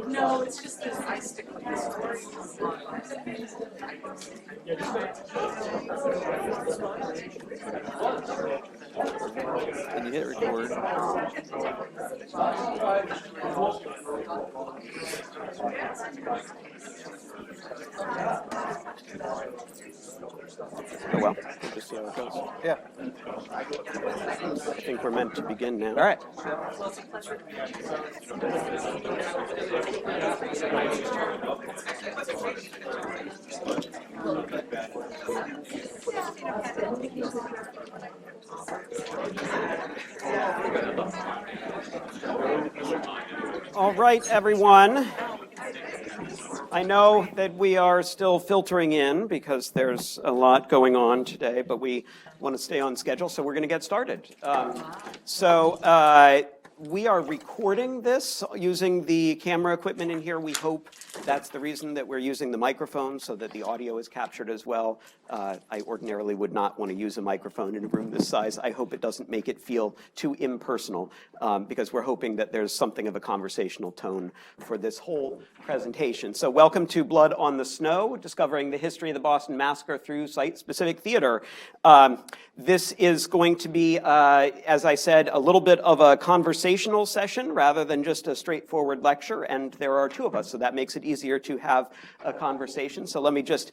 No, it's just that I stick with this story. Can you hit record? Oh well, we'll just see how it goes. Yeah. I think we're meant to begin now. All right. All right, everyone. I know that we are still filtering in because there's a lot going on today, but we want to stay on schedule, so we're going to get started. We are recording this using the camera equipment in here. We hope that's the reason that we're using the microphone so that the audio is captured as well. I ordinarily would not want to use a microphone in a room this size. I hope it doesn't make it feel too impersonal because we're hoping that there's something of a conversational tone for this whole presentation. So welcome to Blood on the Snow, discovering the history of the Boston Massacre through site-specific theater. This is going to be, as I said, a little bit of a conversational session rather than just a straightforward lecture, and there are two of us, so that makes it easier to have a conversation. So let me just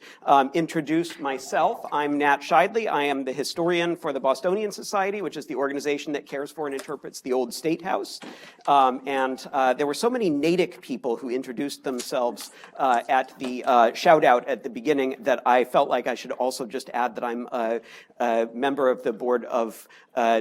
introduce myself. I'm Nat Sheidley. I am the historian for the Bostonian Society, which is the organization that cares for and interprets the old State House. There were so many Natick people who introduced themselves at the shout-out at the beginning that I felt like I should also just add that I'm a member of the board of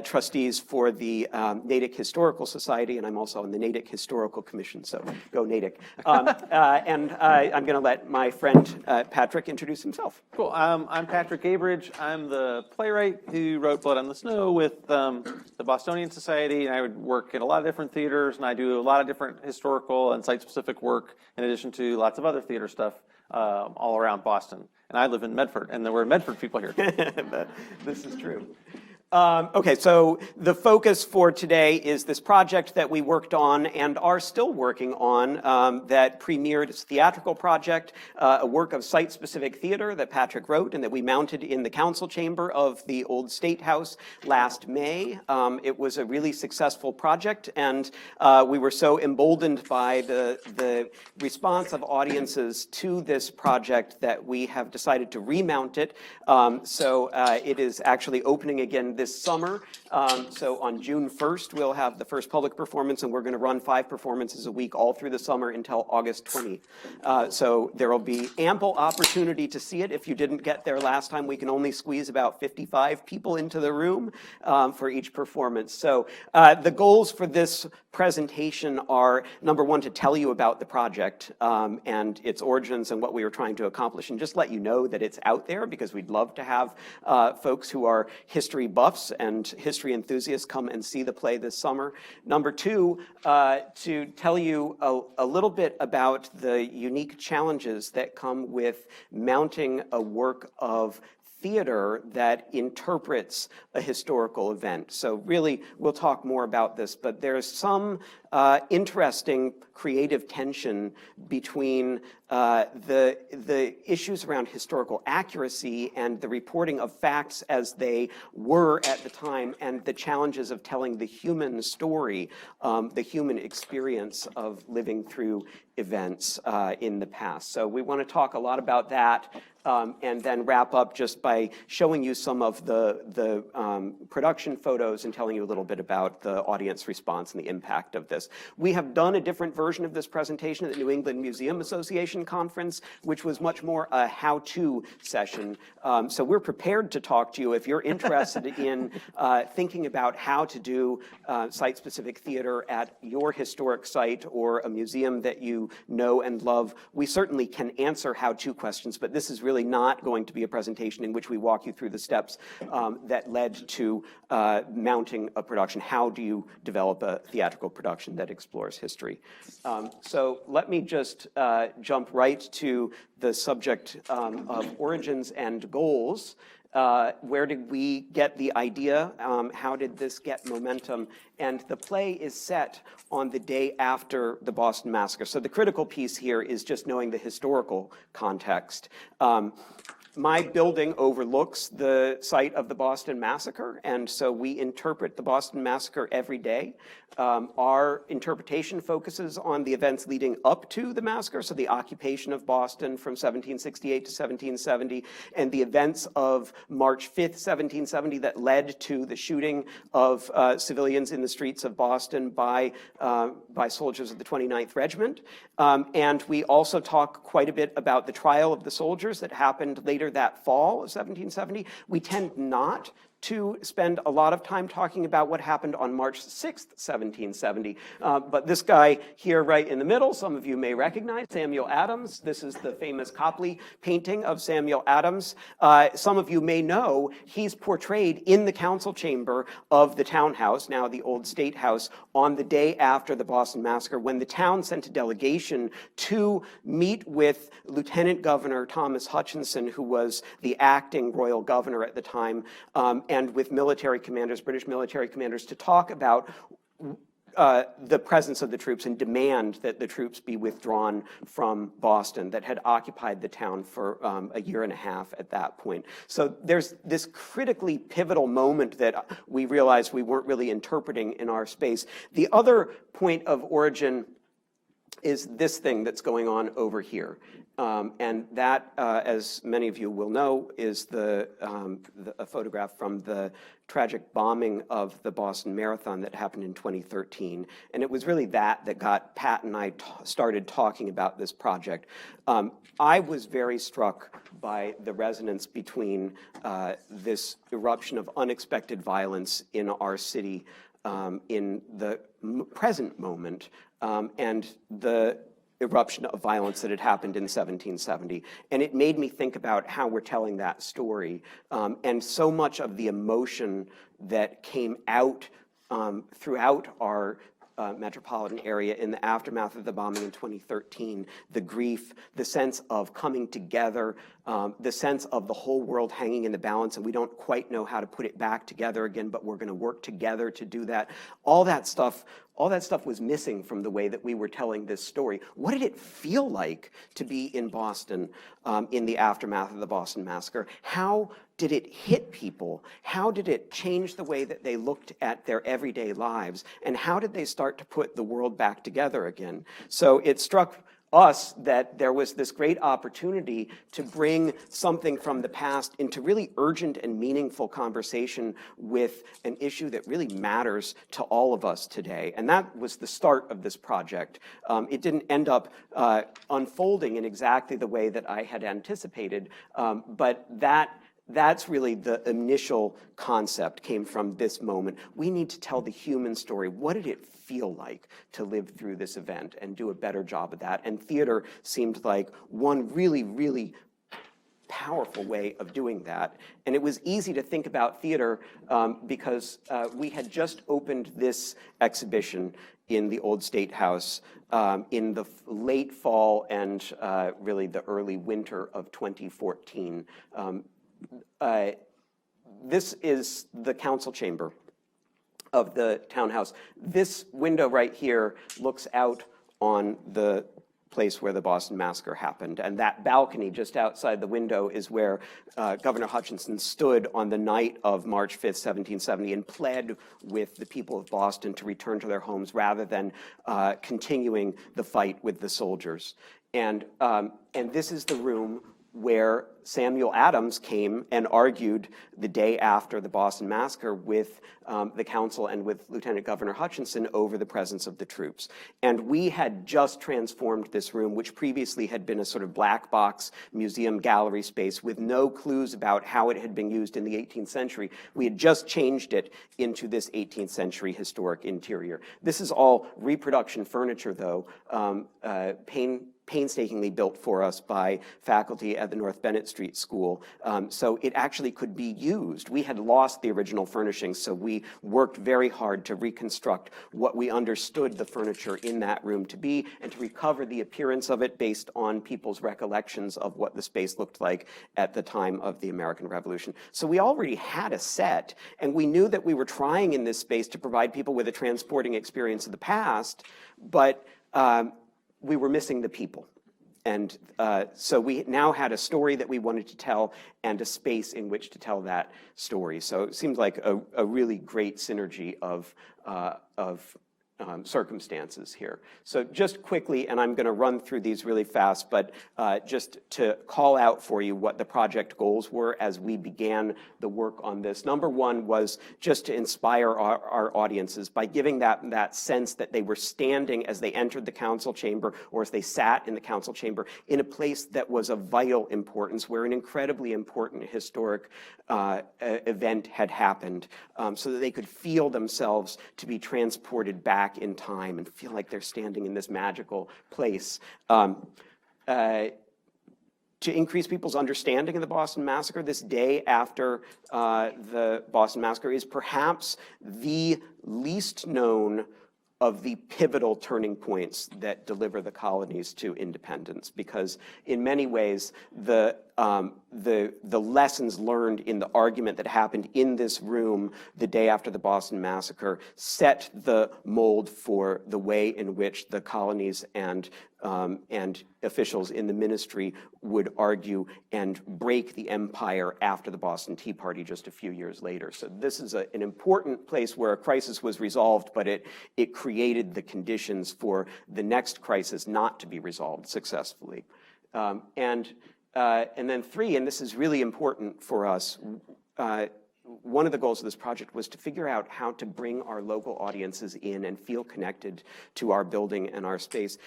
trustees for the Natick Historical Society, and I'm also on the Natick Historical Commission, so go Natick. I'm going to let my friend Patrick introduce himself. Cool. I'm Patrick Gabridge. I'm the playwright who wrote Blood on the Snow with the Bostonian Society, and I would work in a lot of different theaters, and I do a lot of different historical and site-specific work in addition to lots of other theater stuff all around Boston. And I live in Medford, and there were Medford people here. This is true. Okay, so the focus for today is this project that we worked on and are still working on that premiered. It's a theatrical project, a work of site-specific theater that Patrick wrote and that we mounted in the council chamber of the old State House last May. It was a really successful project, and we were so emboldened by the response of audiences to this project that we have decided to remount it. It is actually opening again this summer. So on June 1st, we'll have the first public performance, and we're going to run 5 performances a week all through the summer until August 20th. So there will be ample opportunity to see it. If you didn't get there last time, we can only squeeze about 55 people into the room for each performance. So the goals for this presentation are, number one, to tell you about the project and its origins and what we were trying to accomplish, and just let you know that it's out there because we'd love to have folks who are history buffs and history enthusiasts come and see the play this summer. Number two, to tell you a little bit about the unique challenges that come with mounting a work of theater that interprets a historical event. So really, we'll talk more about this, but there's some interesting creative tension between the issues around historical accuracy and the reporting of facts as they were at the time, and the challenges of telling the human story, the human experience of living through events in the past. So we want to talk a lot about that. And then wrap up just by showing you some of the production photos and telling you a little bit about the audience response and the impact of this. We have done a different version of this presentation at the New England Museum Association conference, which was much more a how-to session. So we're prepared to talk to you if you're interested in thinking about how to do site-specific theater at your historic site or a museum that you know and love. We certainly can answer how-to questions, but this is really not going to be a presentation in which we walk you through the steps that led to mounting a production. How do you develop a theatrical production that explores history? So let me just jump right to the subject of origins and goals. Where did we get the idea? How did this get momentum? And the play is set on the day after the Boston Massacre. So the critical piece here is just knowing the historical context. My building overlooks the site of the Boston Massacre, and so we interpret the Boston Massacre every day. Our interpretation focuses on the events leading up to the massacre, so the occupation of Boston from 1768 to 1770, and the events of March 5th, 1770, that led to the shooting of civilians in the streets of Boston by soldiers of the 29th Regiment. And we also talk quite a bit about the trial of the soldiers that happened later that fall of 1770. We tend not to spend a lot of time talking about what happened on March 6th, 1770. But this guy here right in the middle, some of you may recognize, Samuel Adams. This is the famous Copley painting of Samuel Adams. Some of you may know he's portrayed in the council chamber of the townhouse, now the old State House, on the day after the Boston Massacre, when the town sent a delegation to meet with Lieutenant Governor Thomas Hutchinson, who was the acting royal governor at the time, and with military commanders, British military commanders, to talk about the presence of the troops and demand that the troops be withdrawn from Boston that had occupied the town for a year and a half at that point. So there's this critically pivotal moment that we realized we weren't really interpreting in our space. The other point of origin is this thing that's going on over here. And that, as many of you will know, is a photograph from the tragic bombing of the Boston Marathon that happened in 2013. And it was really that got Pat and I started talking about this project. I was very struck by the resonance between this eruption of unexpected violence in our city in the present moment and the eruption of violence that had happened in 1770. And it made me think about how we're telling that story. And so much of the emotion that came out throughout our metropolitan area in the aftermath of the bombing in 2013, the grief, the sense of coming together, the sense of the whole world hanging in the balance, and we don't quite know how to put it back together again, but we're going to work together to do that. All that stuff was missing from the way that we were telling this story. What did it feel like to be in Boston in the aftermath of the Boston Massacre? How did it hit people? How did it change the way that they looked at their everyday lives? And how did they start to put the world back together again? So it struck us that there was this great opportunity to bring something from the past into really urgent and meaningful conversation with an issue that really matters to all of us today. And that was the start of this project. It didn't end up unfolding in exactly the way that I had anticipated, but that's really the initial concept came from this moment. We need to tell the human story. What did it feel like to live through this event and do a better job of that? And theater seemed like one really, really powerful way of doing that. And it was easy to think about theater because we had just opened this exhibition in the old State House in the late fall and really the early winter of 2014. This is the council chamber of the townhouse. This window right here looks out on the place where the Boston Massacre happened. And that balcony just outside the window is where Governor Hutchinson stood on the night of March 5th, 1770, and pled with the people of Boston to return to their homes rather than continuing the fight with the soldiers. And this is the room where Samuel Adams came and argued the day after the Boston Massacre with the council and with Lieutenant Governor Hutchinson over the presence of the troops. And we had just transformed this room, which previously had been a sort of black box museum gallery space with no clues about how it had been used in the 18th century. We had just changed it into this 18th century historic interior. This is all reproduction furniture, though. painstakingly built for us by faculty at the North Bennett Street School. So it actually could be used. We had lost the original furnishings, so we worked very hard to reconstruct what we understood the furniture in that room to be and to recover the appearance of it based on people's recollections of what the space looked like at the time of the American Revolution. So we already had a set, and we knew that we were trying in this space to provide people with a transporting experience of the past, but we were missing the people. And so we now had a story that we wanted to tell and a space in which to tell that story. So it seemed like a really great synergy of circumstances here. So just quickly, and I'm going to run through these really fast, but just to call out for you what the project goals were as we began the work on this. Number one was just to inspire our audiences by giving that sense that they were standing as they entered the council chamber or as they sat in the council chamber in a place that was of vital importance, where an incredibly important historic event had happened, so that they could feel themselves to be transported back in time and feel like they're standing in this magical place. To increase people's understanding of the Boston Massacre, this day after the Boston Massacre is perhaps the least known of the pivotal turning points that deliver the colonies to independence, because in many ways the lessons learned in the argument that happened in this room the day after the Boston Massacre set the mold for the way in which the colonies and officials in the ministry would argue and break the empire after the Boston Tea Party just a few years later. So this is an important place where a crisis was resolved, but it created the conditions for the next crisis not to be resolved successfully. And then three, and this is really important for us, one of the goals of this project was to figure out how to bring our local audiences in and feel connected to our building and our space.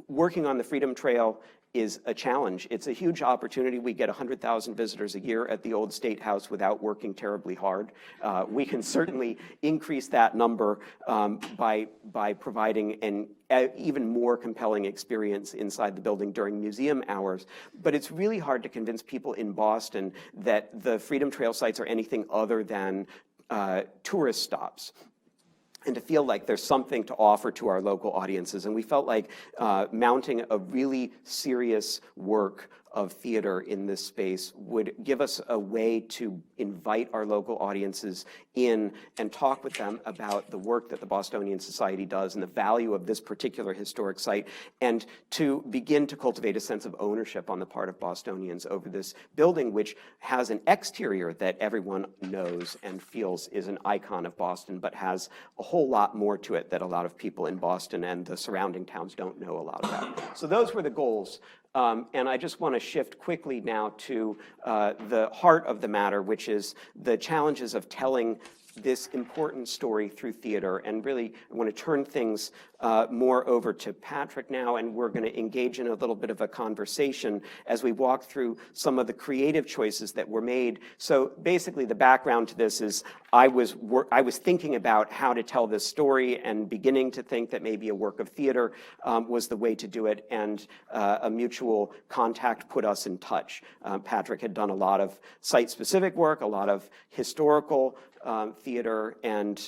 Working on the Freedom Trail is a challenge. It's a huge opportunity. We get 100,000 visitors a year at the old State House without working terribly hard. We can certainly increase that number by providing an even more compelling experience inside the building during museum hours. But it's really hard to convince people in Boston that the Freedom Trail sites are anything other than tourist stops, and to feel like there's something to offer to our local audiences. And we felt like mounting a really serious work of theater in this space would give us a way to invite our local audiences in and talk with them about the work that the Bostonian Society does and the value of this particular historic site, and to begin to cultivate a sense of ownership on the part of Bostonians over this building, which has an exterior that everyone knows and feels is an icon of Boston, but has a whole lot more to it that a lot of people in Boston and the surrounding towns don't know a lot about. So those were the goals. And I just want to shift quickly now to the heart of the matter, which is the challenges of telling this important story through theater. And really, I want to turn things more over to Patrick now, and we're going to engage in a little bit of a conversation as we walk through some of the creative choices that were made. So basically, the background to this is I was thinking about how to tell this story and beginning to think that maybe a work of theater was the way to do it, and a mutual contact put us in touch. Patrick had done a lot of site-specific work, a lot of historical theater, and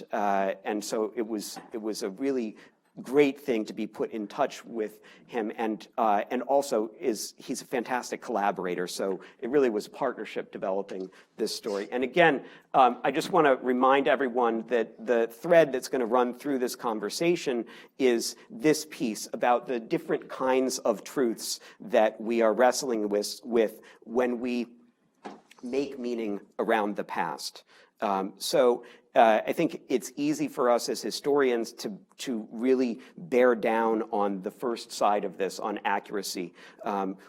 so it was a really great thing to be put in touch with him, and also he's a fantastic collaborator. So it really was a partnership developing this story. And again, I just want to remind everyone that the thread that's going to run through this conversation is this piece about the different kinds of truths that we are wrestling with when we make meaning around the past. I think it's easy for us as historians to really bear down on the first side of this, on accuracy.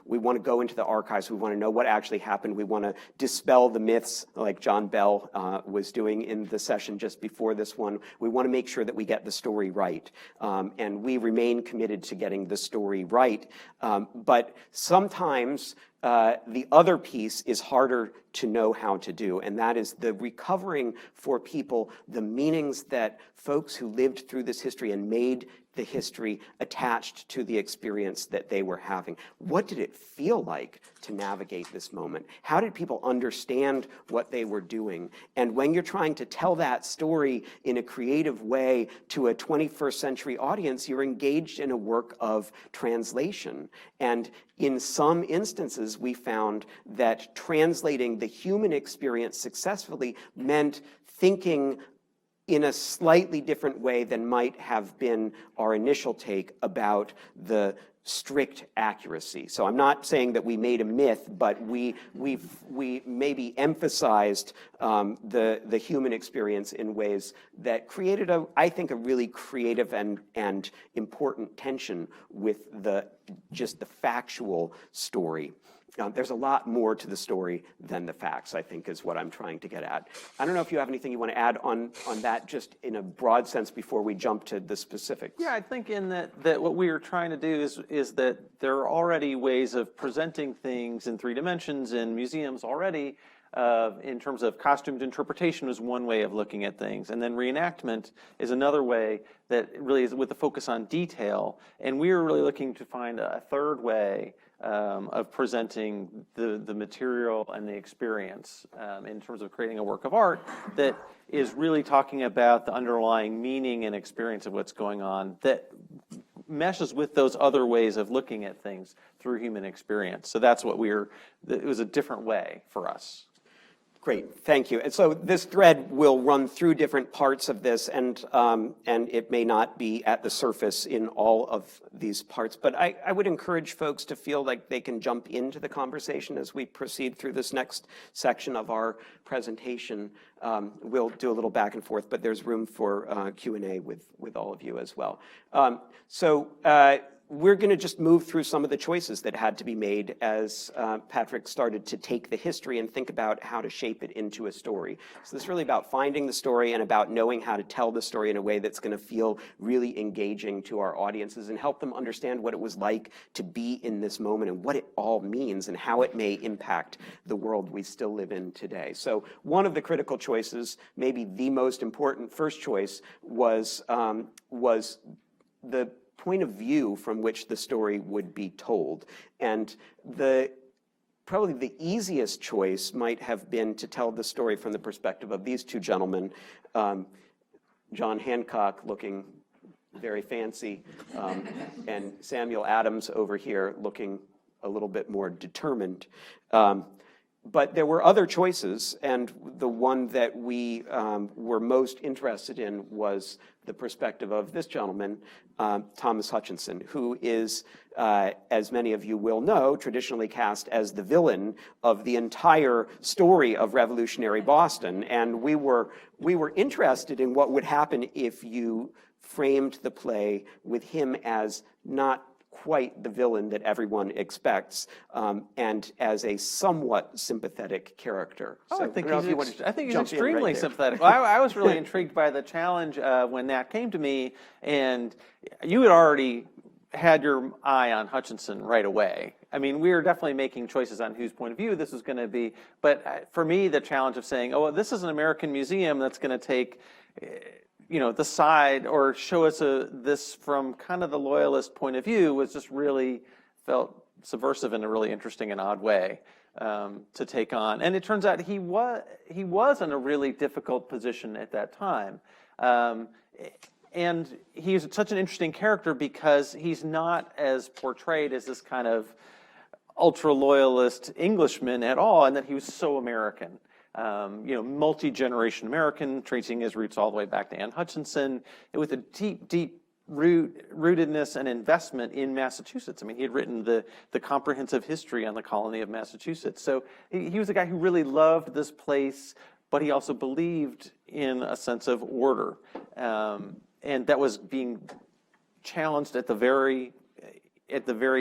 We want to go into the archives. We want to know what actually happened. We want to dispel the myths like John Bell was doing in the session just before this one. We want to make sure that we get the story right. And we remain committed to getting the story right. But sometimes the other piece is harder to know how to do, and that is the recovering for people the meanings that folks who lived through this history and made the history attached to the experience that they were having. What did it feel like to navigate this moment? How did people understand what they were doing? And when you're trying to tell that story in a creative way to a 21st century audience, you're engaged in a work of translation. And in some instances, we found that translating the human experience successfully meant thinking in a slightly different way than might have been our initial take about the strict accuracy. So I'm not saying that we made a myth, but we maybe emphasized the human experience in ways that created I think a really creative and important tension with just the factual story. There's a lot more to the story than the facts, I think, is what I'm trying to get at. I don't know if you have anything you want to add on that, just in a broad sense, before we jump to the specifics. Yeah, I think in that what we are trying to do is that there are already ways of presenting things in 3 dimensions in museums already. In terms of costumed interpretation is one way of looking at things. And then reenactment is another way that really is with the focus on detail. And we are really looking to find a third way of presenting the material and the experience in terms of creating a work of art that is really talking about the underlying meaning and experience of what's going on that meshes with those other ways of looking at things through human experience. So that's what it was a different way for us. Great, thank you. And so this thread will run through different parts of this, and it may not be at the surface in all of these parts, but I would encourage folks to feel like they can jump into the conversation as we proceed through this next section of our presentation. We'll do a little back and forth, but there's room for Q&A with all of you as well. We're going to just move through some of the choices that had to be made as Patrick started to take the history and think about how to shape it into a story. So this is really about finding the story and about knowing how to tell the story in a way that's going to feel really engaging to our audiences and help them understand what it was like to be in this moment and what it all means and how it may impact the world we still live in today. So one of the critical choices, maybe the most important first choice, was the point of view from which the story would be told. And probably the easiest choice might have been to tell the story from the perspective of these 2 gentlemen, John Hancock looking very fancy, and Samuel Adams over here looking a little bit more determined. But there were other choices, and the one that we were most interested in was the perspective of this gentleman, Thomas Hutchinson, who is, as many of you will know, traditionally cast as the villain of the entire story of revolutionary Boston. And we were interested in what would happen if you framed the play with him as not quite the villain that everyone expects, and as a somewhat sympathetic character. Oh, so, I think he's jump extremely right sympathetic. Well, I was really intrigued by the challenge when that came to me, and you had already had your eye on Hutchinson right away. I mean, we were definitely making choices on whose point of view this was going to be, but for me, the challenge of saying, oh, well, this is an American museum that's going to take the side or show us this from kind of the loyalist point of view was just really felt subversive in a really interesting and odd way to take on. And it turns out he was in a really difficult position at that time. And he's such an interesting character because he's not as portrayed as this kind of ultra-loyalist Englishman at all, and that he was so American. Multi-generation American, tracing his roots all the way back to Anne Hutchinson, with a deep, deep rootedness and investment in Massachusetts. I mean, he had written the comprehensive history on the colony of Massachusetts. So he was a guy who really loved this place, but he also believed in a sense of order. And that was being challenged at the very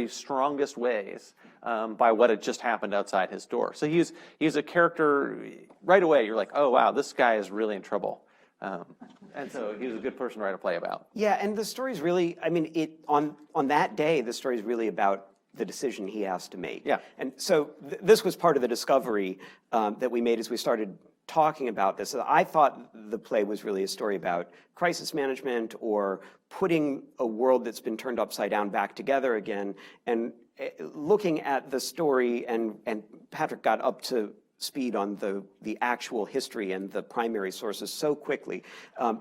strongest ways by what had just happened outside his door. So he's a character, right away, you're like, oh, wow, this guy is really in trouble. And so he was a good person to write a play about. Yeah, and the story's really, I mean, on that day, the story's really about the decision he has to make. Yeah. And so this was part of the discovery that we made as we started talking about this, I thought the play was really a story about crisis management or putting a world that's been turned upside down back together again. And looking at the story, and Patrick got up to speed on the actual history and the primary sources so quickly,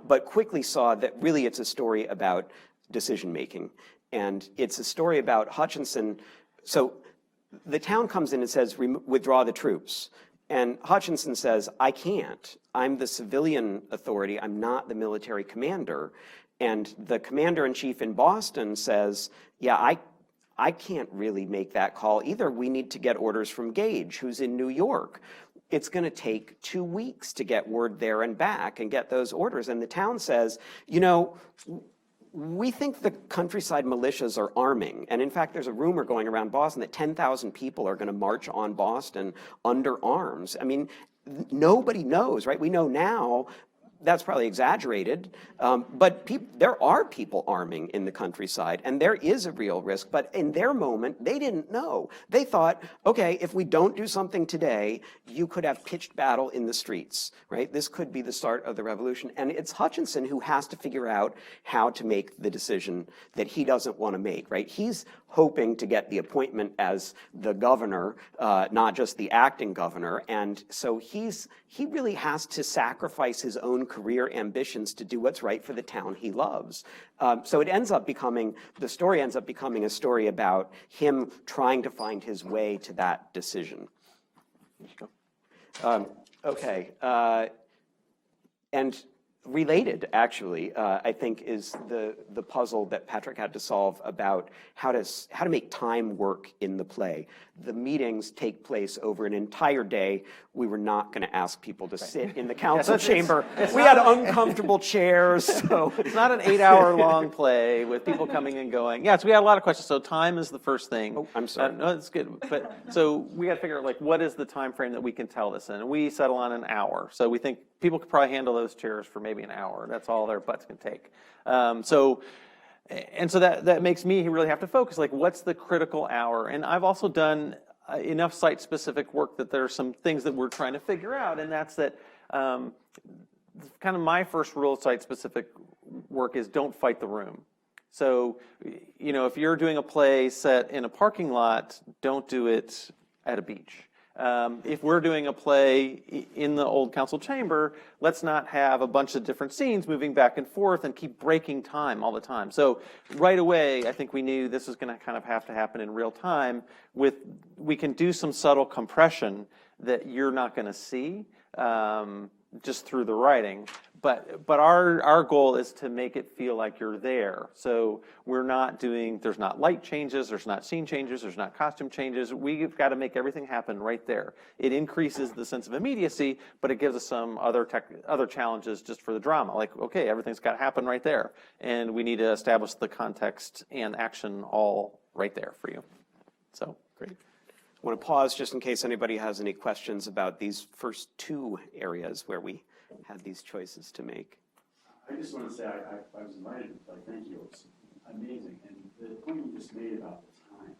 but quickly saw that really it's a story about decision-making. And it's a story about Hutchinson. So the town comes in and says, withdraw the troops. And Hutchinson says, I can't. I'm the civilian authority. I'm not the military commander. And the commander-in-chief in Boston says, yeah, I can't really make that call either. We need to get orders from Gage, who's in New York. It's going to take 2 weeks to get word there and back and get those orders. And the town says, you know, we think the countryside militias are arming. And in fact, there's a rumor going around Boston that 10,000 people are going to march on Boston under arms. I mean, nobody knows, right? We know now. That's probably exaggerated, but there are people arming in the countryside, and there is a real risk. But in their moment, they didn't know. They thought, okay, if we don't do something today, you could have pitched battle in the streets, right? This could be the start of the revolution. And it's Hutchinson who has to figure out how to make the decision that he doesn't want to make, right? He's hoping to get the appointment as the governor, not just the acting governor. And so he really has to sacrifice his own career ambitions to do what's right for the town he loves. So it ends up becoming, the story ends up becoming a story about him trying to find his way to that decision. Okay, and related, actually, I think, is the puzzle that Patrick had to solve about how to make time work in the play. The meetings take place over an entire day. We were not going to ask people to sit in the council chamber. We had uncomfortable chairs. So it's not an 8-hour-long play with people coming and going. Yeah, so we had a lot of questions. So time is the first thing. Oh, I'm sorry. No, that's good. But so we got to figure out, like, what is the time frame that we can tell this in? And we settle on an hour. So we think people could probably handle those chairs for maybe an hour. That's all their butts can take. So that makes me really have to focus, like, what's the critical hour? And I've also done enough site-specific work that there are some things that we're trying to figure out, and that's that kind of my first rule of site-specific work is don't fight the room. So, you know, if you're doing a play set in a parking lot, don't do it at a beach. If we're doing a play in the old council chamber, let's not have a bunch of different scenes moving back and forth and keep breaking time all the time. So right away, I think we knew this was going to kind of have to happen in real time. We can do some subtle compression that you're not going to see just through the writing. But our goal is to make it feel like you're there. So we're not doing, there's not light changes, there's not scene changes, there's not costume changes. We've got to make everything happen right there. It increases the sense of immediacy, but it gives us some other challenges just for the drama. Like, okay, everything's got to happen right there. And we need to establish the context and action all right there for you. So, great. I want to pause just in case anybody has any questions about these first two areas where we had these choices to make. I just want to say I was invited to play. Thank you. It was amazing. And the point you just made about the time,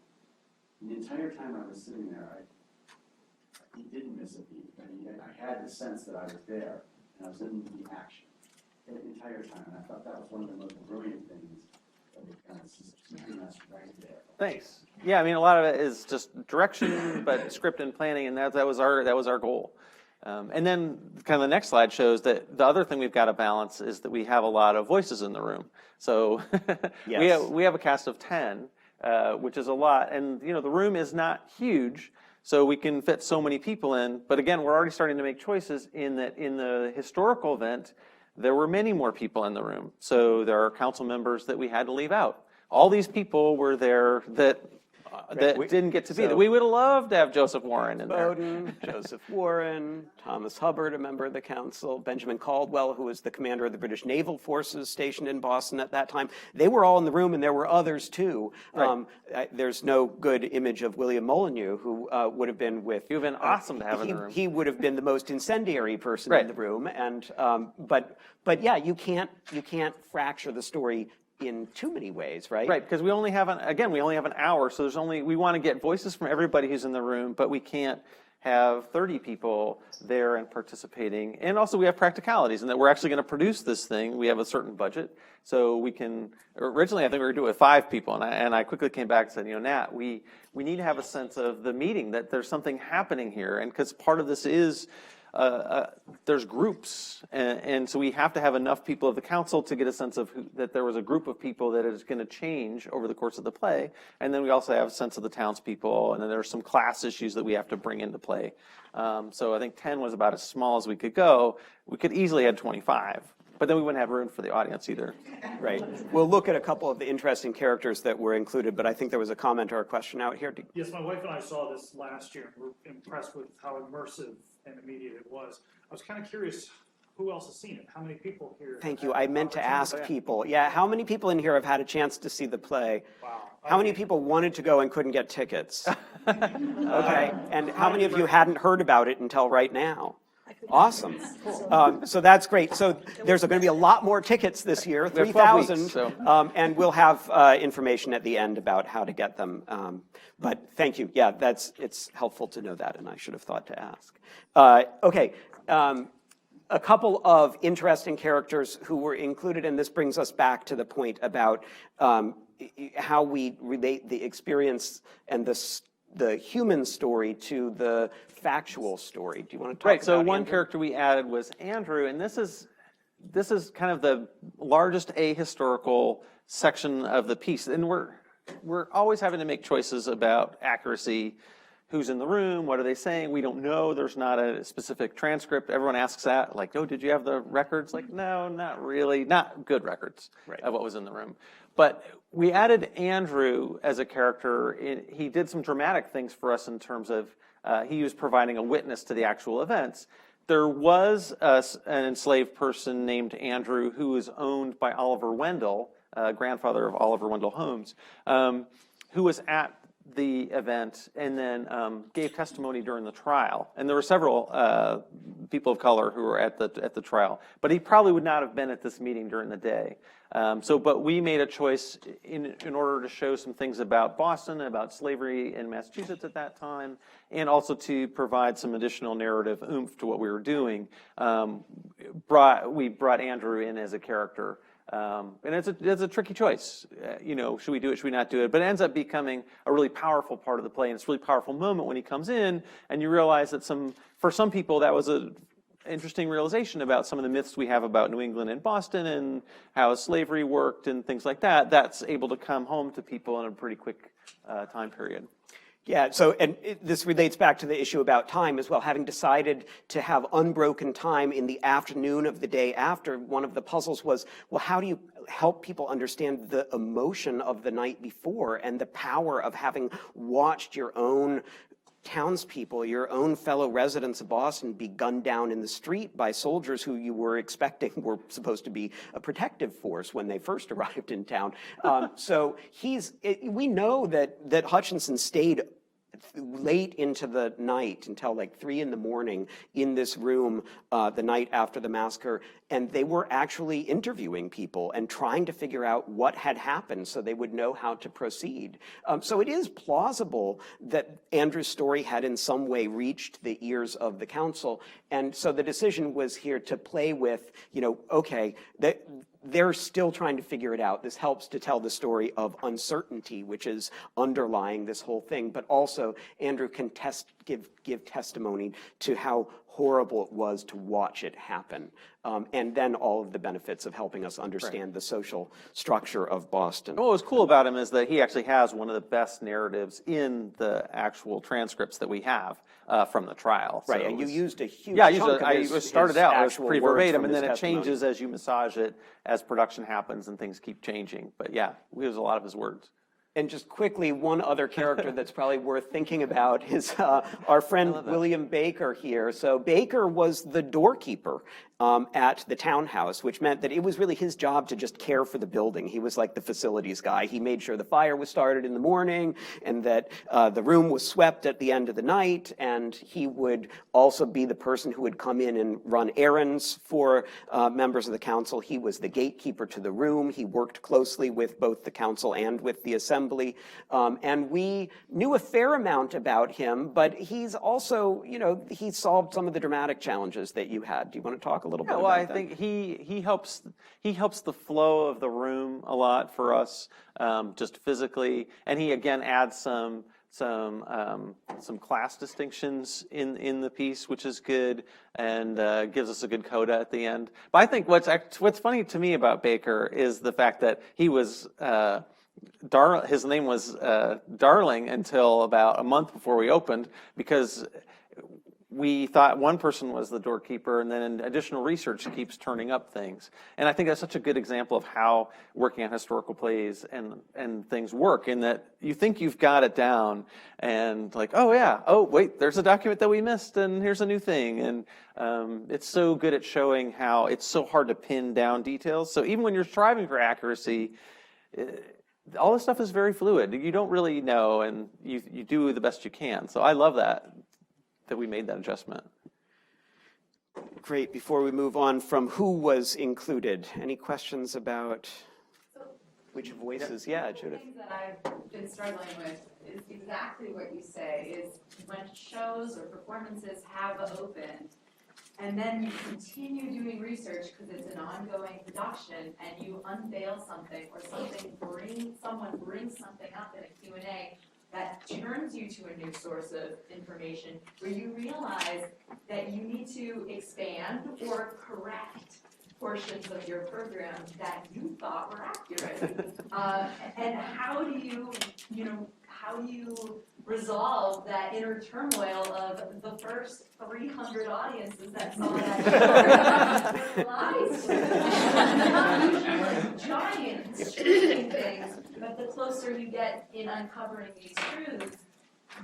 the entire time I was sitting there, I didn't miss a beat. I had the sense that I was there and I was in the action the entire time. And I thought that was one of the most brilliant things that was kind of keeping us right there. Thanks. Yeah, I mean, a lot of it is just direction, but script and planning, and that was our goal. And then kind of the next slide shows that the other thing we've got to balance is that we have a lot of voices in the room. So yes. we have a cast of 10, which is a lot. And, you know, the room is not huge, so we can fit so many people in. But again, we're already starting to make choices in that in the historical event, there were many more people in the room. So there are council members that we had to leave out. All these people were there that didn't get to be there. We would have loved to have Joseph Warren in there. Bowdoin, Joseph Warren, Thomas Hubbard, a member of the council, Benjamin Caldwell, who was the commander of the British naval forces stationed in Boston at that time. They were all in the room, and there were others too. Right. There's no good image of William Molyneux, who would have been with. He would have been awesome to have in the room. He would have been the most incendiary person Right. in the room, and but yeah, you can't fracture the story in too many ways, right? Right, because we only have an hour, so we want to get voices from everybody who's in the room, but we can't have 30 people there and participating. And also we have practicalities in that we're actually going to produce this thing. We have a certain budget. So we can, originally I think we were going to do it with 5 people. And I quickly came back and said, Nat, we need to have a sense of the meeting, that there's something happening here. And because part of this is, there's groups, and so we have to have enough people of the council to get a sense of that there was a group of people that is going to change over the course of the play, and then we also have a sense of the townspeople, and then there's some class issues that we have to bring into play. So I think 10 was about as small as we could go. We could easily add 25. But then we wouldn't have room for the audience either. Right. We'll look at a couple of the interesting characters that were included, but I think there was a comment or a question out here. Yes, my wife and I saw this last year and were impressed with how immersive and immediate it was. I was kind of curious who else has seen it? How many people here? Thank you. I meant to ask people. Yeah, how many people in here have had a chance to see the play? Wow. How many people wanted to go and couldn't get tickets? Okay. And how many of you hadn't heard about it until right now? Awesome. So that's great. So there's going to be a lot more tickets this year, 3,000, and we'll have information at the end about how to get them. But thank you. Yeah, it's helpful to know that, and I should have thought to ask. Okay. A couple of interesting characters who were included, and this brings us back to the point about how we relate the experience and the human story to the factual story. Do you want to talk about so one Andrew? character we added was Andrew, and this is kind of the largest ahistorical section of the piece. And we're always having to make choices about accuracy. Who's in the room? What are they saying? We don't know. There's not a specific transcript. Everyone asks that, like, oh, did you have the records? Like, no, not really. Not good records of what was in the room. But we added Andrew as a character. He did some dramatic things for us in terms of he was providing a witness to the actual events. There was an enslaved person named Andrew who was owned by Oliver Wendell, grandfather of Oliver Wendell Holmes, who was at the event and then gave testimony during the trial. And there were several people of color who were at the trial, but he probably would not have been at this meeting during the day. But we made a choice in order to show some things about Boston, about slavery in Massachusetts at that time, and also to provide some additional narrative oomph to what we were doing. We brought Andrew in as a character. And it's a tricky choice. Should we do it? Should we not do it? But it ends up becoming a really powerful part of the play, and it's a really powerful moment when he comes in, and you realize that for some people that was an interesting realization about some of the myths we have about New England and Boston and how slavery worked and things like that. That's able to come home to people in a pretty quick time period. Yeah, this relates back to the issue about time as well. Having decided to have unbroken time in the afternoon of the day after, one of the puzzles was, well, how do you help people understand the emotion of the night before and the power of having watched your own townspeople, your own fellow residents of Boston be gunned down in the street by soldiers who you were expecting were supposed to be a protective force when they first arrived in town. We know that Hutchinson stayed late into the night until like 3 a.m. in this room the night after the massacre, and they were actually interviewing people and trying to figure out what had happened so they would know how to proceed. So it is plausible that Andrew's story had in some way reached the ears of the council, and so the decision was here to play with, okay, they're still trying to figure it out. This helps to tell the story of uncertainty, which is underlying this whole thing. But also, Andrew can give testimony to how horrible it was to watch it happen. And then all of the benefits of helping us understand the social structure of Boston. What was cool about him is that he actually has one of the best narratives in the actual transcripts that we have from the trial. Right, and you used a huge chunk of I started out, it was pretty verbatim, and then it testimony. changes as you massage it, as production happens and things keep changing. But yeah, we use a lot of his words. And just quickly, one other character that's probably worth thinking about is our friend William Baker here. So Baker was the doorkeeper at the townhouse, which meant that it was really his job to just care for the building. He was like the facilities guy. He made sure the fire was started in the morning and that the room was swept at the end of the night. And he would also be the person who would come in and run errands for members of the council. He was the gatekeeper to the room. He worked closely with both the council and with the assembly. And we knew a fair amount about him, but he's also, he solved some of the dramatic challenges that you had. Do you want to talk a little bit about that? I think he helps the flow of the room a lot for us, just physically, and he again adds some class distinctions in the piece, which is good, and gives us a good coda at the end. But I think what's funny to me about Baker is the fact that he was his name was Darling until about a month before we opened, because we thought one person was the doorkeeper, and then additional research keeps turning up things. And I think that's such a good example of how working on historical plays and things work, in that you think you've got it down, and like, oh yeah, oh wait, there's a document that we missed, and here's a new thing. And it's so good at showing how it's so hard to pin down details. So even when you're striving for accuracy, all this stuff is very fluid. You don't really know, and you do the best you can. So I love that we made that adjustment. Great. Before we move on from who was included, any questions about which voices? Yeah, Judith. One of the things that I've been struggling with is exactly what you say, is when shows or performances have opened, and then you continue doing research because it's an ongoing production, and you unveil something, or someone brings something up in a Q&A that turns you to a new source of information, where you realize that you need to expand or correct portions of your program that you thought were accurate. And how do you resolve that inner turmoil of the first 300 audiences that saw that show were lies? Not usually giant, streaming things, but the closer you get in uncovering these truths,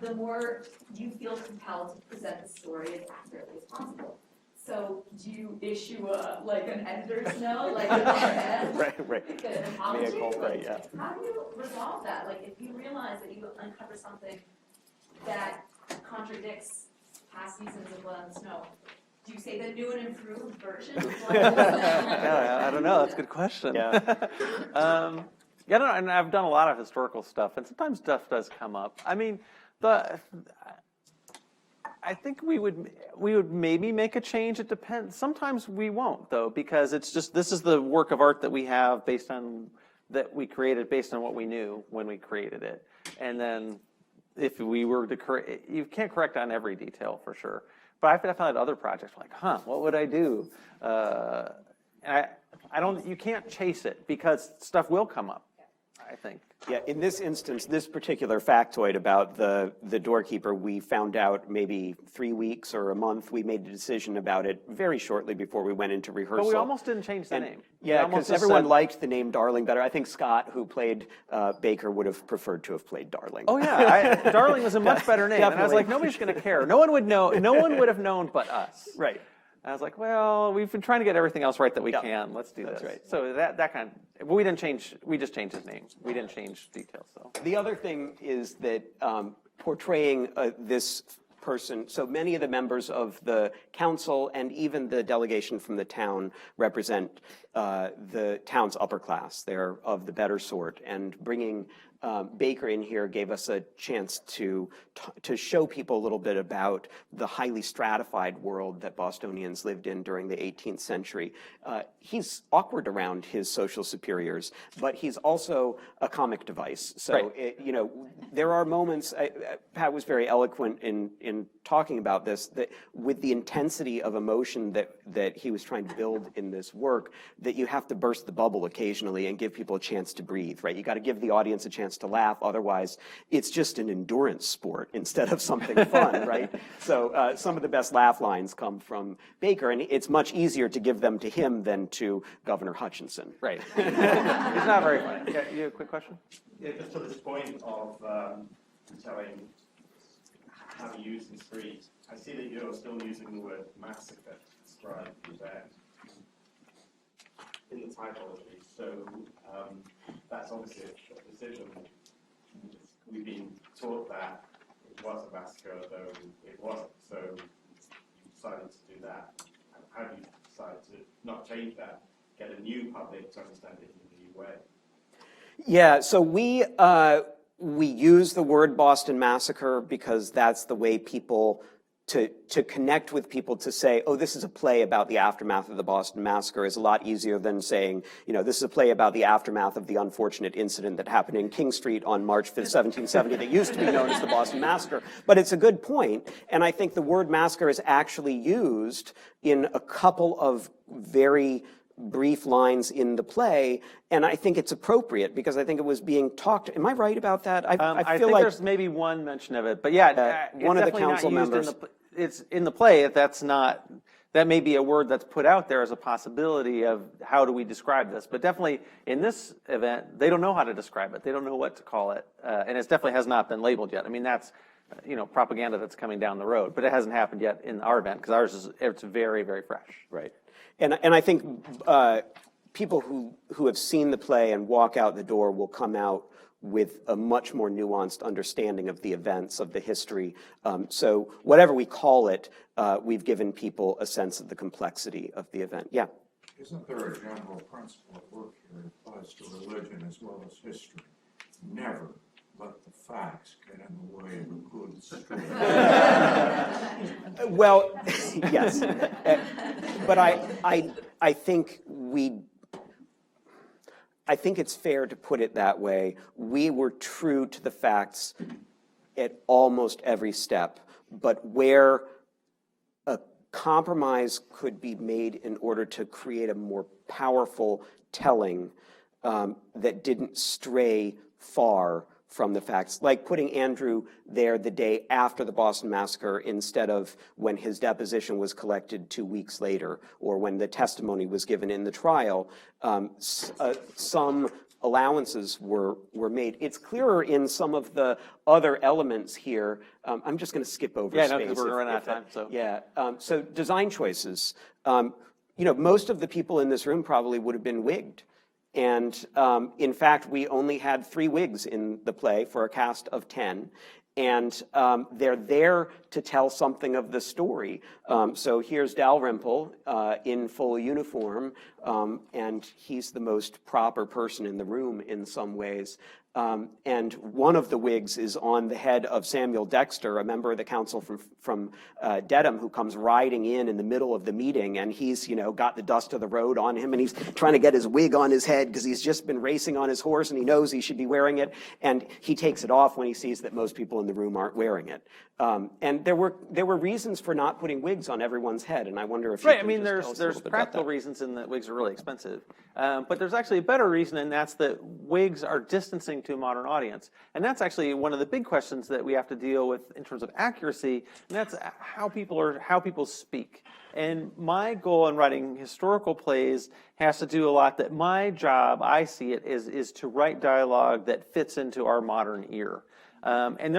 the more you feel compelled to present the story as accurately as possible. So do you issue an editor's note, like an op-ed? Right. An apology? Right, yeah. How do you resolve that? Like, if you realize that you uncover something that contradicts past seasons of Blood on the Snow, do you say the new and improved version of Blood on the Snow? I don't know. That's a good question. Yeah. And I've done a lot of historical stuff, and sometimes stuff does come up. I mean, I think we would maybe make a change. It depends. Sometimes we won't, though, because it's just, this is the work of art that we have that we created based on what we knew when we created it. And then if we were to correct, you can't correct on every detail for sure. But I've had other projects like, what would I do? And you can't chase it, because stuff will come up, I think. Yeah, in this instance, this particular factoid about the doorkeeper, we found out maybe 3 weeks or a month. We made a decision about it very shortly before we went into rehearsal. But we almost didn't change the name. Yeah, because everyone liked the name Darling better. I think Scott, who played Baker, would have preferred to have played Darling. Oh yeah, Darling was a much better name. Definitely. And I was like, nobody's going to care. No one would know. No one would have known but us. Right. And I was like, well, we've been trying to get everything else right that we can. Let's do this. That's right. So that kind of, but we didn't change. We just changed his name. We didn't change details. So the other thing is that portraying this person, so many of the members of the council and even the delegation from the town represent the town's upper class. They're of the better sort, and bringing Baker in here gave us a chance to show people a little bit about the highly stratified world that Bostonians lived in during the 18th century. He's awkward around his social superiors, but he's also a comic device. So, there are moments, Pat was very eloquent in talking about this, that with the intensity of emotion that he was trying to build in this work, that you have to burst the bubble occasionally and give people a chance to breathe, right? You got to give the audience a chance to laugh, otherwise it's just an endurance sport instead of something fun, right? So some of the best laugh lines come from Baker, and it's much easier to give them to him than to Governor Hutchinson. right, he's not very funny. Yeah, you have a quick question? Yeah, just to this point of telling how to use history, I see that you're still using the word massacre to describe the event. in the title at least. So that's obviously a decision. We've been taught that it was a massacre, though it wasn't. So you decided to do that. How do you decide to not change that, get a new public to understand it in a new way? Yeah, so we use the word Boston Massacre because that's the way people, to connect with people, to say, oh, this is a play about the aftermath of the Boston Massacre is a lot easier than saying, you know, this is a play about the aftermath of the unfortunate incident that happened in King Street on March 5th, 1770 that used to be known as the Boston Massacre. But it's a good point, and I think the word massacre is actually used in a couple of very brief lines in the play, and I think it's appropriate because I think it was being talked. Am I right about that? I feel think like there's maybe one mention of it, but yeah, it's one of the definitely not council used members. It's in the play. That's not. That may be a word that's put out there as a possibility of how do we describe this, but definitely in this event, they don't know how to describe it. They don't know what to call it, and it definitely has not been labeled yet. I mean, that's propaganda that's coming down the road, but it hasn't happened yet in our event because it's very, very fresh. Right. And I think people who have seen the play and walk out the door will come out with a much more nuanced understanding of the events, of the history. So whatever we call it, we've given people a sense of the complexity of the event. Yeah. Isn't there a general principle at work here that applies to religion as well as history? Never let the facts get in the way of a good story. Well, yes, but I think it's fair to put it that way. We were true to the facts at almost every step, but where a compromise could be made in order to create a more powerful telling that didn't stray far from the facts, like putting Andrew there the day after the Boston Massacre instead of when his deposition was collected 2 weeks later, or when the testimony was given in the trial. Some allowances were made. It's clearer in some of the other elements here. I'm just going to skip over space. Yeah, no, because we're running out of time. So yeah, so design choices. Most of the people in this room probably would have been wigged. And in fact, we only had 3 wigs in the play for a cast of 10. And they're there to tell something of the story. So here's Dalrymple in full uniform, and he's the most proper person in the room in some ways. And one of the wigs is on the head of Samuel Dexter, a member of the council from Dedham, who comes riding in the middle of the meeting, and he's got the dust of the road on him, and he's trying to get his wig on his head because he's just been racing on his horse, and he knows he should be wearing it, and he takes it off when he sees that most people in the room aren't wearing it. And there were reasons for not putting wigs on everyone's head, and I wonder if you right. I can mean, just tell us a there's little bit about practical that. reasons in that wigs are really expensive, but there's actually a better reason, and that's that wigs are distancing to a modern audience, and that's actually one of the big questions that we have to deal with in terms of accuracy, and that's how people speak. And my goal in writing historical plays has to do a lot that my job, I see it, is to write dialogue that fits into our modern ear. And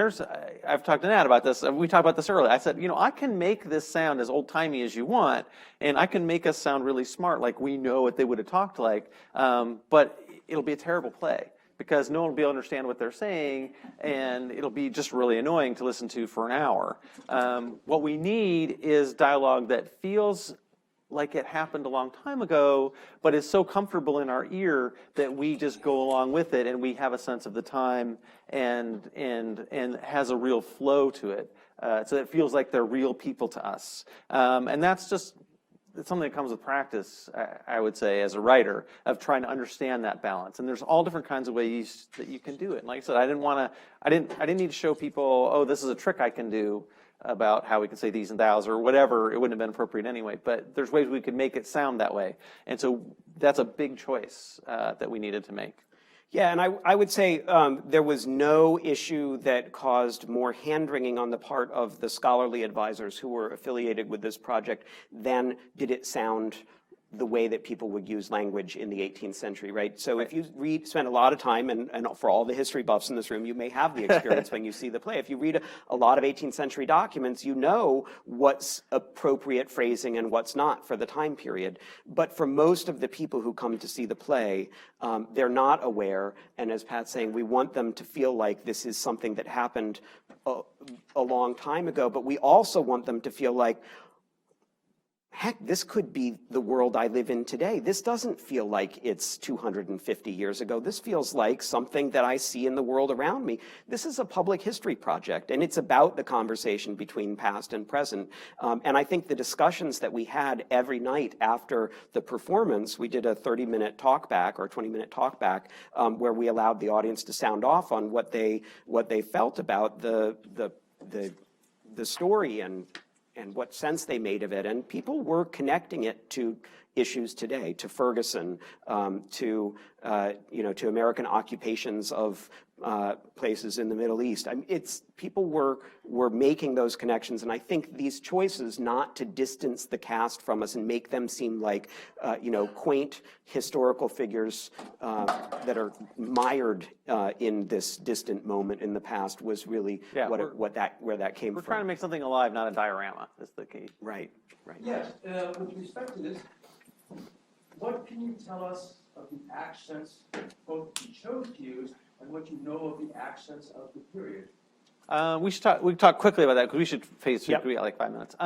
I've talked to Nat about this. We talked about this earlier. I said, I can make this sound as old-timey as you want, and I can make us sound really smart, like we know what they would have talked like, but it'll be a terrible play because no one will be able to understand what they're saying, and it'll be just really annoying to listen to for an hour. What we need is dialogue that feels like it happened a long time ago, but is so comfortable in our ear that we just go along with it and we have a sense of the time and has a real flow to it. So it feels like they're real people to us. And that's just it's something that comes with practice, I would say, as a writer, of trying to understand that balance. And there's all different kinds of ways that you can do it. And like I said, I didn't need to show people, oh, this is a trick I can do about how we can say these and thous or whatever. It wouldn't have been appropriate anyway, but there's ways we could make it sound that way. And so that's a big choice that we needed to make. Yeah, and I would say there was no issue that caused more hand-wringing on the part of the scholarly advisors who were affiliated with this project than did it sound the way that people would use language in the 18th century, right? So if you spend a lot of time, and for all the history buffs in this room, you may have the experience when you see the play. If you read a lot of 18th century documents, you know what's appropriate phrasing and what's not for the time period. But for most of the people who come to see the play, they're not aware, and as Pat's saying, we want them to feel like this is something that happened a long time ago, but we also want them to feel like, heck, this could be the world I live in today. This doesn't feel like it's 250 years ago. This feels like something that I see in the world around me. This is a public history project, and it's about the conversation between past and present. And I think the discussions that we had every night after the performance, we did a 30-minute talkback or 20-minute talkback where we allowed the audience to sound off on what they felt about the story and what sense they made of it. And people were connecting it to issues today, to Ferguson, to American occupations of places in the Middle East. I mean, people were making those connections, and I think these choices not to distance the cast from us and make them seem like quaint historical figures that are mired in this distant moment in the past was really where that came from. We're trying to make something alive, not a diorama, is the key. Right. Yes, with respect to this, what can you tell us of the accents both you chose to use and what you know of the accents of the period? We can talk quickly about that because we should phase through. Yep. We got like 5 minutes.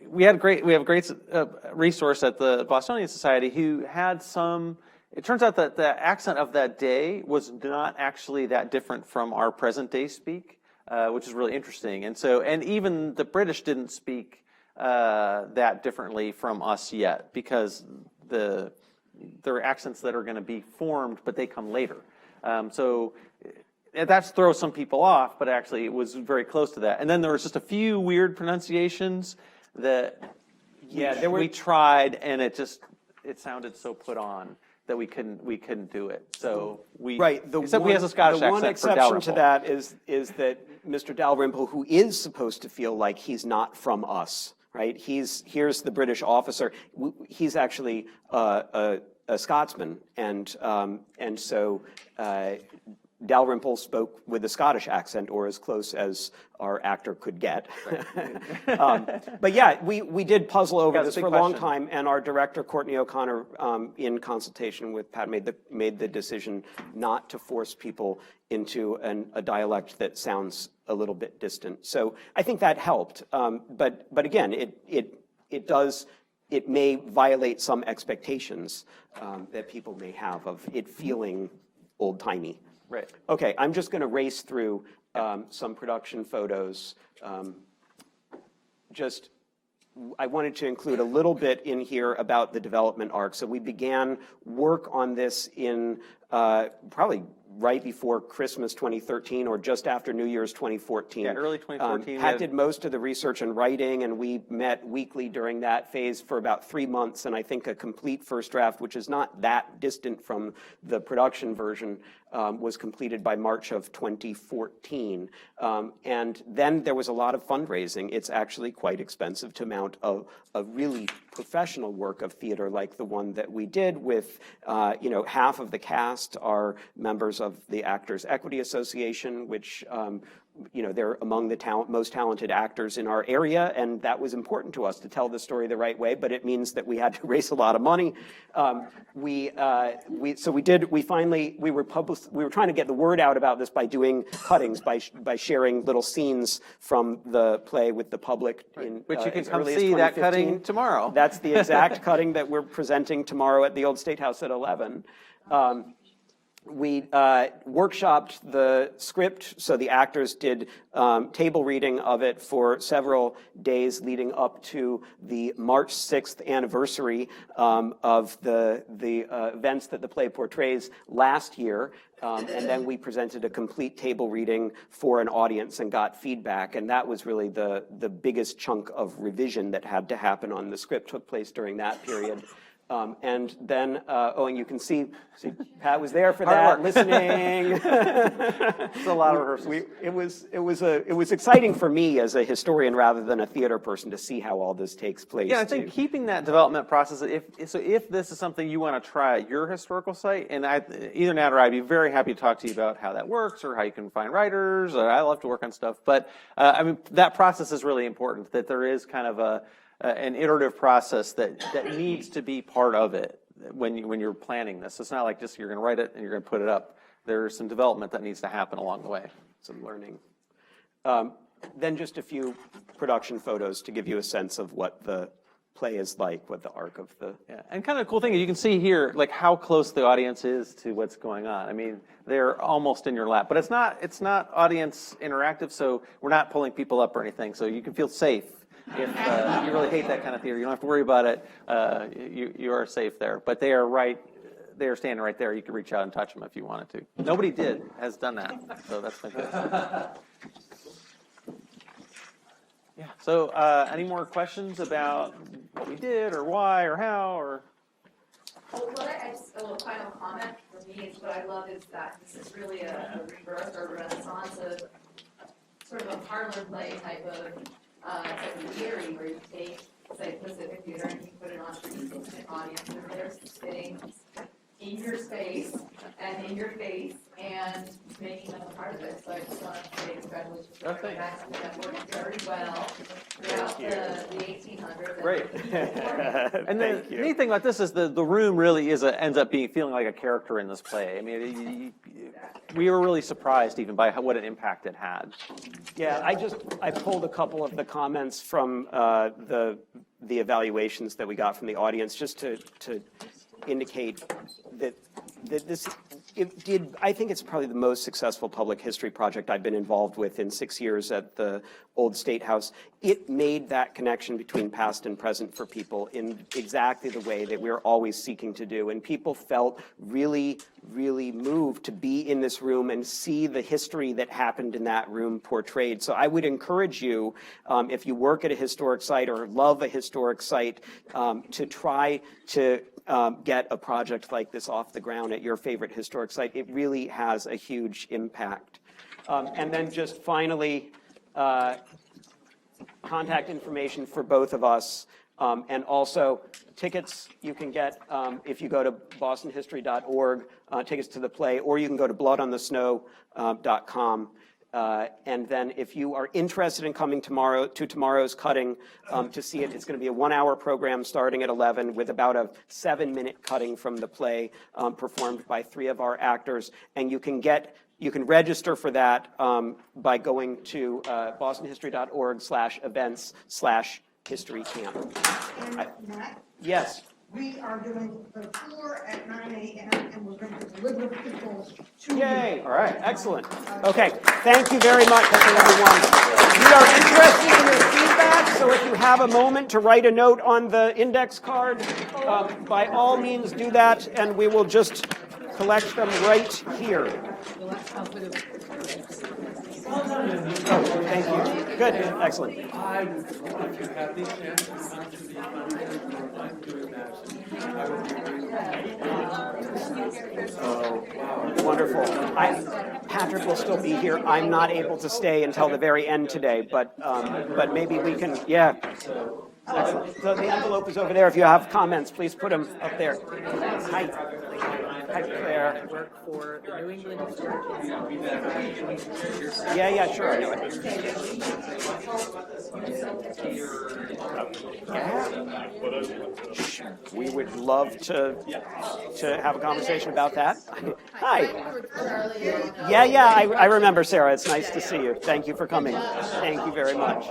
We have a great resource at the Bostonian Society who had some. It turns out that the accent of that day was not actually that different from our present day speak, which is really interesting. And even the British didn't speak that differently from us yet, because there are accents that are going to be formed, but they come later. So that throws some people off, but actually it was very close to that. And then there was just a few weird pronunciations that we tried, and it sounded so put on that we couldn't do it. So we except we have a Scottish accent. The one exception to that is that Mr. Dalrymple, who is supposed to feel like he's not from us, right? Here's the British officer. He's actually a Scotsman, and so Dalrymple spoke with a Scottish accent, or as close as our actor could get. But yeah, we did puzzle over this for a long time, and our director, Courtney O'Connor, in consultation with Pat, made the decision not to force people into a dialect that sounds a little bit distant. So I think that helped. But again, it may violate some expectations that people may have of it feeling old-timey. Right. Okay, I'm just going to race through some production photos. I wanted to include a little bit in here about the development arc. So we began work on this in probably right before Christmas 2013 or just after New Year's 2014. Yeah, early 2014. Pat did most of the research and writing, and we met weekly during that phase for about 3 months, and I think a complete first draft, which is not that distant from the production version, was completed by March of 2014. And then there was a lot of fundraising. It's actually quite expensive to mount a really professional work of theater like the one that we did with, half of the cast are members of the Actors Equity Association, which they're among the most talented actors in our area, and that was important to us to tell the story the right way, but it means that we had to raise a lot of money. We were trying to get the word out about this by doing cuttings, by sharing little scenes from the play with the public. Which you can come see that cutting tomorrow. That's the exact cutting that we're presenting tomorrow at the Old State House at 11. We workshopped the script, so the actors did table reading of it for several days leading up to the March 6th anniversary of the events that the play portrays last year. And then we presented a complete table reading for an audience and got feedback. And that was really the biggest chunk of revision that had to happen on the script, took place during that period. And then, and you can see Pat was there for Hard that, work. listening. It's a lot of rehearsals. It was exciting for me as a historian rather than a theater person to see how all this takes place. Yeah, I think keeping that development process, if this is something you want to try at your historical site, and either Nat or I'd be very happy to talk to you about how that works or how you can find writers. I love to work on stuff, but I mean, that process is really important, that there is kind of an iterative process that needs to be part of it when you're planning this. It's not like just you're going to write it and you're going to put it up. There's some development that needs to happen along the way. Some learning. Then just a few production photos to give you a sense of what the play is like, what the arc of the... Yeah, and kind of the cool thing is you can see here, like how close the audience is to what's going on. I mean, they're almost in your lap, but it's not audience interactive, so we're not pulling people up or anything, so you can feel safe. If you really hate that kind of theater, you don't have to worry about it. You are safe there, but they are standing right there. You can reach out and touch them if you wanted to. Nobody has done that, so that's fantastic. Yeah. So, any more questions about what we did, or why, or how, or? Well, just a little final comment for me is what I love is that this is really a rebirth or renaissance of sort of a parlor play type of theory where you take, say, Pacific Theater and you put it on for an intimate audience and they're sitting in your space and in your face and making them a part of it. So I just want to say congratulations for that worked very well throughout the 1800s. Great. And the Thank you. neat thing about this is the room really ends up feeling like a character in this play. I mean, we were really surprised even by what an impact it had. Yeah, I pulled a couple of the comments from the evaluations that we got from the audience just to indicate that this, I think it's probably the most successful public history project I've been involved with in 6 years at the Old State House. It made that connection between past and present for people in exactly the way that we're always seeking to do. And people felt really, really moved to be in this room and see the history that happened in that room portrayed. So I would encourage you, if you work at a historic site or love a historic site, to try to get a project like this off the ground at your favorite historic site. It really has a huge impact. And then just finally, contact information for both of us. And also tickets you can get if you go to bostonhistory.org, tickets to the play, or you can go to bloodonthesnow.com. And then if you are interested in coming to tomorrow's cutting to see it, it's going to be a 1-hour program starting at 11 with about a 7-minute cutting from the play performed by 3 of our actors. And you can register for that by going to bostonhistory.org/events/history camp. Matt, Yes. we are doing the tour at 9 a.m. and we're going to deliver people to Yay! you. All right, excellent. Okay, thank you very much, everyone. We are interested in your feedback, so if you have a moment to write a note on the index card, by all means do that, and we will just collect them right here. Oh, thank you. Good, excellent. I would, if you have the chance to come to the Wonderful. Patrick will still be here. I'm not able to stay until the very end today, but maybe we can, yeah. Excellent. So the envelope is over there. If you have comments, please put them up there. Hi. Hi, Claire. Work for the New England Historic Society. Yeah, sure, I know it. We would love to have a conversation about that. Hi. Yeah, I remember, Sarah. It's nice to see you. Thank you for coming. Thank you very much.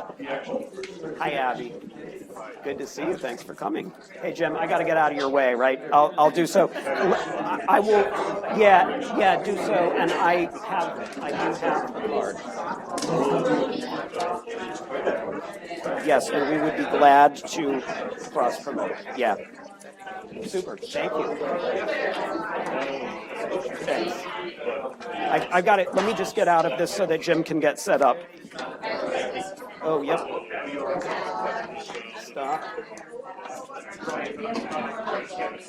Hi, Abby. Good to see you. Thanks for coming. Hey, Jim, I got to get out of your way, right? I'll do so. I will. Yeah, do so. And I do have the card. Yes, and we would be glad to cross promote. Yeah. Super. Thank you. Thanks. I got it. Let me just get out of this so that Jim can get set up. Oh, yep. Stop. Right.